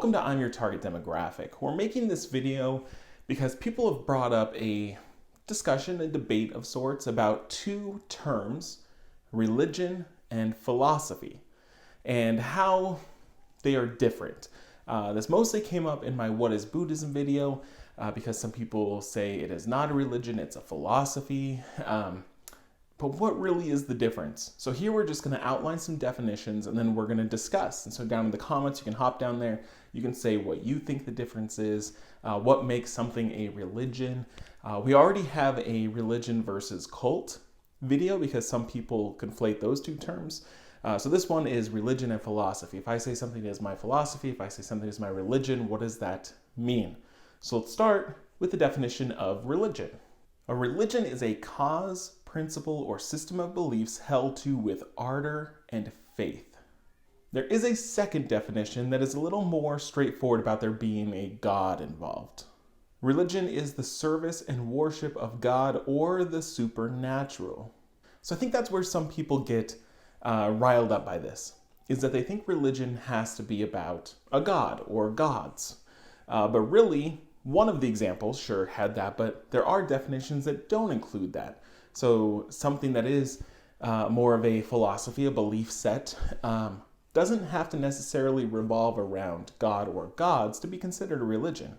Welcome to I'm Your Target Demographic. We're making this video because people have brought up a discussion, a debate of sorts about two terms, religion and philosophy, and how they are different. This mostly came up in my What is Buddhism video because some people say it is not a religion, it's a philosophy. But what really is the difference? So here we're just going to outline some definitions and then we're going to discuss. And so down in the comments, you can hop down there. You can say what you think the difference is, what makes something a religion. We already have a religion versus cult video because some people conflate those two terms. So this one is religion and philosophy. If I say something is my philosophy, if I say something is my religion, what does that mean? So let's start with the definition of religion. A religion is a cause, principle, or system of beliefs held to with ardor and faith. There is a second definition that is a little more straightforward about there being a God involved. Religion is the service and worship of God or the supernatural. So I think that's where some people get riled up by this, is that they think religion has to be about a god or gods. But really, one of the examples sure had that, but there are definitions that don't include that. So something that is more of a philosophy, a belief set, doesn't have to necessarily revolve around God or gods to be considered a religion.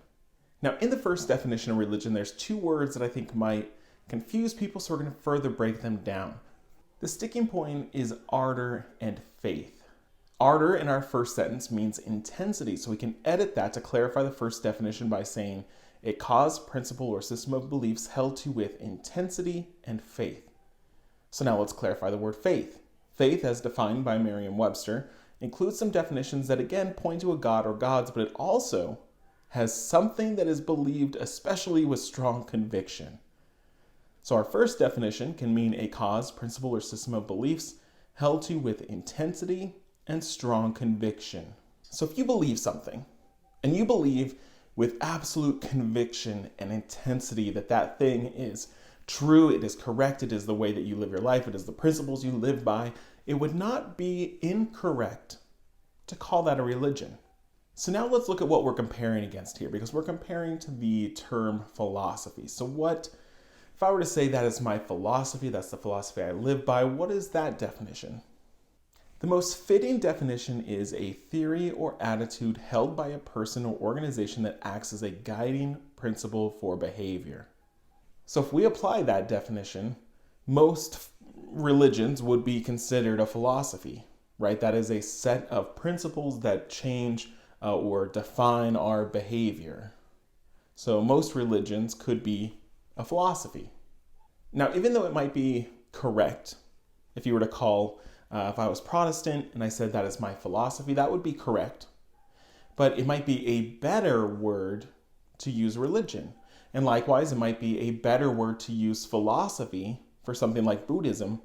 Now, in the first definition of religion, there's two words that I think might confuse people, so we're going to further break them down. The sticking point is ardor and faith. Ardor in our first sentence means intensity, so we can edit that to clarify the first definition by saying a cause, principle, or system of beliefs held to with intensity and faith. So now let's clarify the word faith. Faith, as defined by Merriam-Webster, includes some definitions that again point to a god or gods, but it also has something that is believed, especially with strong conviction. So our first definition can mean a cause, principle, or system of beliefs held to with intensity and strong conviction. So if you believe something, and you believe with absolute conviction and intensity that that thing is true, it is correct, it is the way that you live your life, it is the principles you live by, it would not be incorrect to call that a religion. So now let's look at what we're comparing against here, because we're comparing to the term philosophy. So if I were to say that is my philosophy, that's the philosophy I live by, what is that definition? The most fitting definition is a theory or attitude held by a person or organization that acts as a guiding principle for behavior. So if we apply that definition, most religions would be considered a philosophy, right? That is a set of principles that change or define our behavior. So most religions could be a philosophy. Now, even though it might be correct, if you were to call if I was Protestant and I said that is my philosophy, that would be correct. But it might be a better word to use religion. And likewise, it might be a better word to use philosophy for something like Buddhism.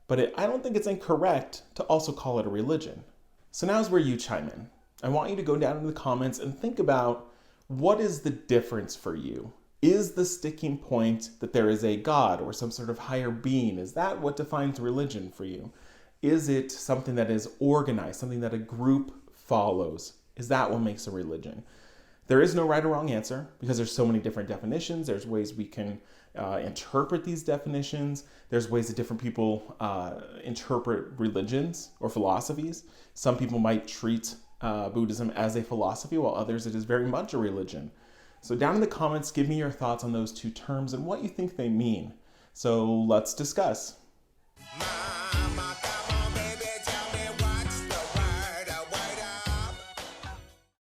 But I don't think it's incorrect to also call it a religion. So now's where you chime in. I want you to go down in the comments and think about what is the difference for you. Is the sticking point that there is a God or some sort of higher being? Is that what defines religion for you? Is it something that is organized, something that a group follows? Is that what makes a religion? There is no right or wrong answer because there's so many different definitions. There's ways we can interpret these definitions. There's ways that different people interpret religions or philosophies. Some people might treat Buddhism as a philosophy, while others it is very much a religion. So down in the comments, give me your thoughts on those two terms and what you think they mean. So let's discuss.